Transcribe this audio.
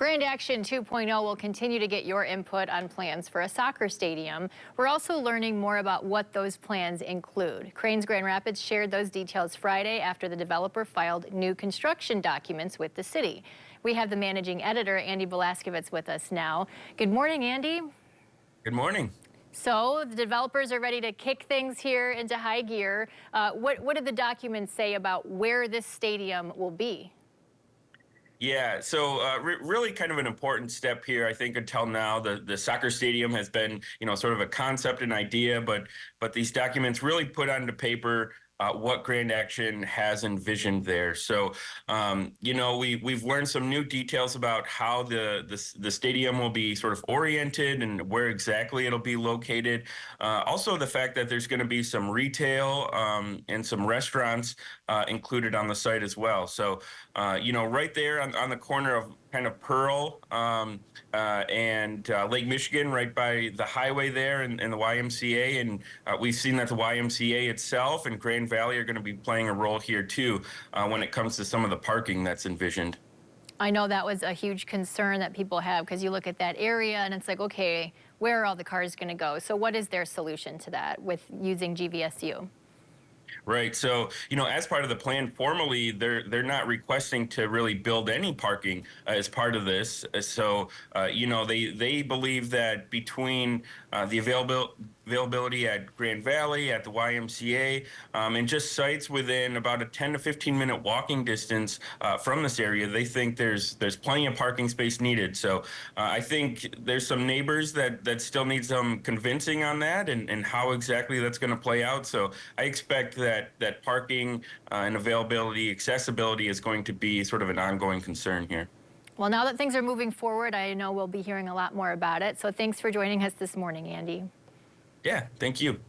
Grand Action 2.0 will continue to get your input on plans for a soccer stadium. We're also learning more about what those plans include. Cranes Grand Rapids shared those details Friday after the developer filed new construction documents with the city. We have the managing editor, Andy Velasquez, with us now. Good morning, Andy. Good morning. So the developers are ready to kick things here into high gear. What did the documents say about where this stadium will be? Yeah, so really kind of an important step here. I think until now, the soccer stadium has been, sort of a concept and idea, but these documents really put onto paper what Grand Action has envisioned there. So, we've learned some new details about how the stadium will be sort of oriented and where exactly it'll be located. Also, the fact that there's going to be some retail and some restaurants included on the site as well. So, right there on the corner of kind of Pearl and Lake Michigan, right by the highway there and the YMCA. And we've seen that the YMCA itself and Grand Valley are going to be playing a role here too when it comes to some of the parking that's envisioned. I know that was a huge concern that people have because you look at that area and it's like, okay, where are all the cars going to go? So what is their solution to that with using GVSU? Right. So, as part of the plan, formally, they're not requesting to really build any parking as part of this. So, they believe that between the availability at Grand Valley, at the YMCA, and just sites within about a 10 to 15-minute walking distance from this area, they think there's plenty of parking space needed. So, I think there's some neighbors that still need some convincing on that and how exactly that's going to play out. So, I expect that parking and availability, accessibility is going to be sort of an ongoing concern here. Well, now that things are moving forward, I know we'll be hearing a lot more about it. So thanks for joining us this morning, Andy. Yeah, thank you.